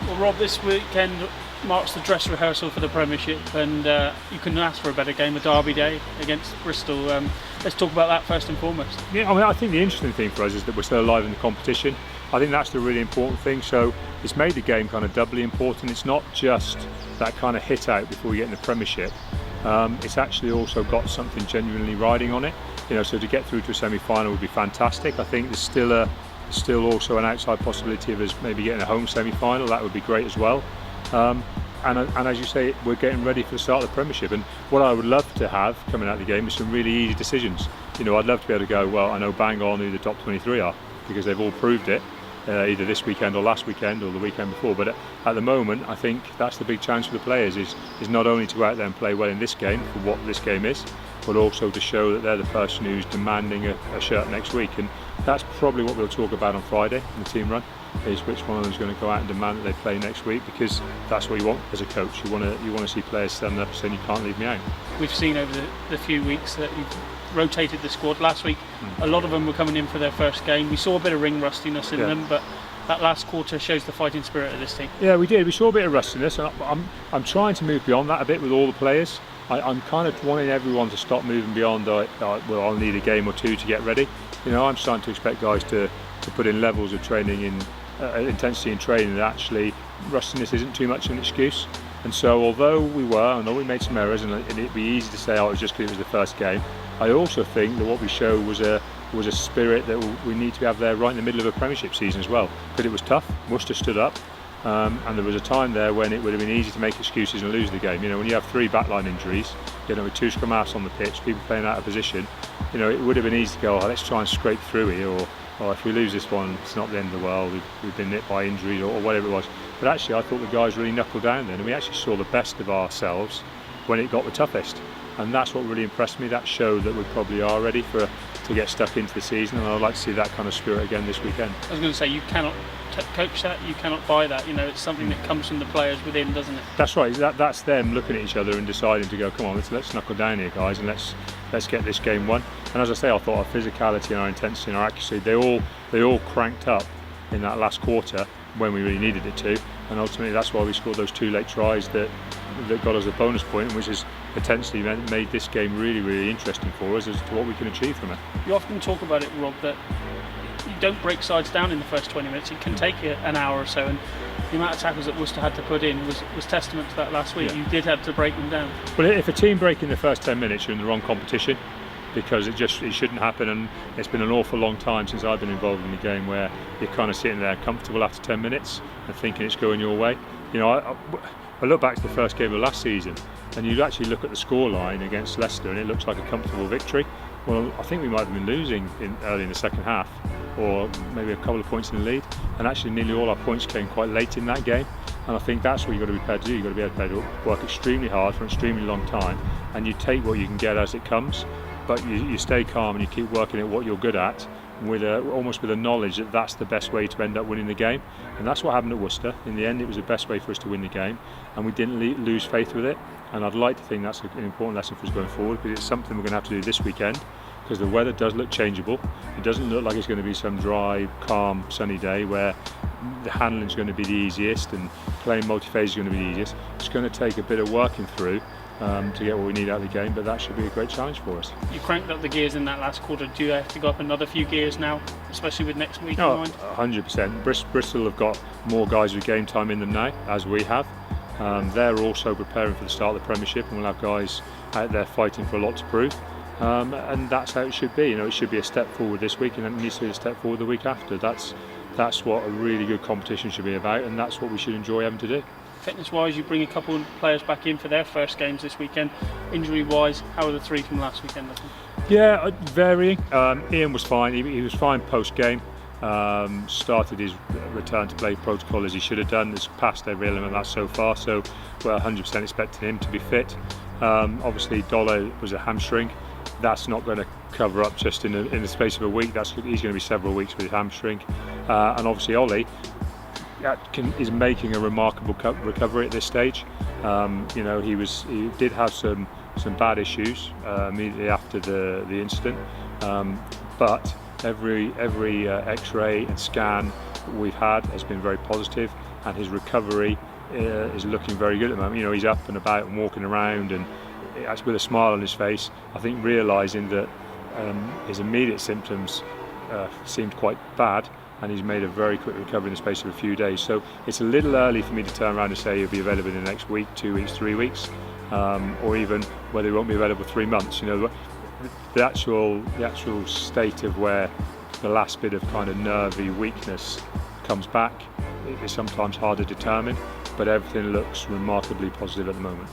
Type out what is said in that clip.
Well, Rob, this weekend marks the dress rehearsal for the Premiership, and you couldn't ask for a better game, a derby day against Bristol. Let's talk about that first and foremost. Yeah, I think the interesting thing for us is that we're still alive in the competition. I think that's the really important thing. So it's made the game kind of doubly important. It's not just that kind of hit out before we get in the Premiership. It's actually also got something genuinely riding on it. So to get through to a semi-final would be fantastic. I think there's still also an outside possibility of us maybe getting a home semi-final. That would be great as well. And as you say, we're getting ready for the start of the Premiership, and what I would love to have coming out of the game is some really easy decisions. I'd love to be able to go, well, I know bang on who the top 23 are, because they've all proved it, either this weekend or last weekend or the weekend before. But at the moment, I think that's the big challenge for the players, is not only to go out there and play well in this game for what this game is, but also to show that they're the person who's demanding a shirt next week. And that's probably what we'll talk about on Friday in the team run, is which one of them is going to go out and demand that they play next week, because that's what you want as a coach. You want to see players stand up saying, you can't leave me out. We've seen over the few weeks that you've rotated the squad. Last week, a lot of them were coming in for their first game. We saw a bit of ring rustiness in them, but that last quarter shows the fighting spirit of this team. Yeah, we did. We saw a bit of rustiness. I'm trying to move beyond that a bit with all the players. I'm kind of wanting everyone to stop moving beyond, well, I'll need a game or two to get ready. I'm starting to expect guys to put in levels of training in intensity in training that actually rustiness isn't too much of an excuse. And so although we made some errors, and it'd be easy to say, oh, it was just because it was the first game, I also think that what we showed was a spirit that we need to have there right in the middle of a Premiership season as well. But it was tough. Worcester stood up. And there was a time there when it would have been easy to make excuses and lose the game. When you have 3 backline injuries, with 2 scrum halves on the pitch, people playing out of position, it would have been easy to go, oh, let's try and scrape through here, or if we lose this one, it's not the end of the world, we've been hit by injuries or whatever it was. But actually, I thought the guys really knuckled down then, and we actually saw the best of ourselves when it got the toughest. And that's what really impressed me. That showed that we probably are ready to get stuck into the season, and I'd like to see that kind of spirit again this weekend. I was going to say, you cannot coach that, you cannot buy that. It's something that comes from the players within, doesn't it? That's right. That's them looking at each other and deciding to go, come on, let's knuckle down here, guys, and let's get this game won. And as I say, I thought our physicality and our intensity and our accuracy, they all cranked up in that last quarter when we really needed it to, and ultimately that's why we scored those 2 late tries that got us a bonus point, which has potentially made this game really, really interesting for us as to what we can achieve from it. You often talk about it, Rob, that you don't break sides down in the first 20 minutes. It can take you an hour or so, and the amount of tackles that Worcester had to put in was testament to that last week. You did have to break them down. Well, if a team break in the first 10 minutes, you're in the wrong competition, because it shouldn't happen. And it's been an awful long time since I've been involved in the game where you're kind of sitting there comfortable after 10 minutes and thinking it's going your way. I look back to the first game of last season, and you actually look at the scoreline against Leicester, and it looks like a comfortable victory. Well, I think we might have been losing early in the second half, or maybe a couple of points in the lead, and actually nearly all our points came quite late in that game. And I think that's what you've got to be prepared to do. You've got to be able to work extremely hard for an extremely long time, and you take what you can get as it comes, but you stay calm and you keep working at what you're good at, almost with a knowledge that that's the best way to end up winning the game. And that's what happened at Worcester. In the end, it was the best way for us to win the game, and we didn't lose faith with it. And I'd like to think that's an important lesson for us going forward, because it's something we're going to have to do this weekend, because the weather does look changeable. It doesn't look like it's going to be some dry, calm, sunny day where the handling is going to be the easiest and playing multi-phase is going to be the easiest. It's going to take a bit of working through to get what we need out of the game, but that should be a great challenge for us. You cranked up the gears in that last quarter. Do you have to go up another few gears now, especially with next week in mind? 100%. Bristol have got more guys with game time in them now, as we have. They're also preparing for the start of the Premiership, and we'll have guys out there fighting for a lot to prove. And that's how it should be. It should be a step forward this week, and it needs to be a step forward the week after. That's what a really good competition should be about, and that's what we should enjoy having to do. Fitness-wise, you bring a couple of players back in for their first games this weekend. Injury-wise, how are the 3 from last weekend looking? Yeah, varying. Ian was fine. He was fine post-game. Started his return to play protocol as he should have done. Has passed every element of that so far, so we're 100% expecting him to be fit. Obviously, Dolo was a hamstring. That's not going to cover up just in the space of a week. He's going to be several weeks with his hamstring. And obviously, Ollie is making a remarkable recovery at this stage. He did have some bad issues immediately after the incident, but every X-ray and scan we've had has been very positive. and his recovery is looking very good at the moment. You know, he's up and about and walking around, and that's with a smile on his face. I think realising that his immediate symptoms seemed quite bad, and he's made a very quick recovery in the space of a few days. So it's a little early for me to turn around and say he'll be available in the next week, 2 weeks, 3 weeks, or even whether he won't be available 3 months. You know, the actual state of where the last bit of kind of nervy weakness comes back is sometimes hard to determine, but everything looks remarkably positive at the moment.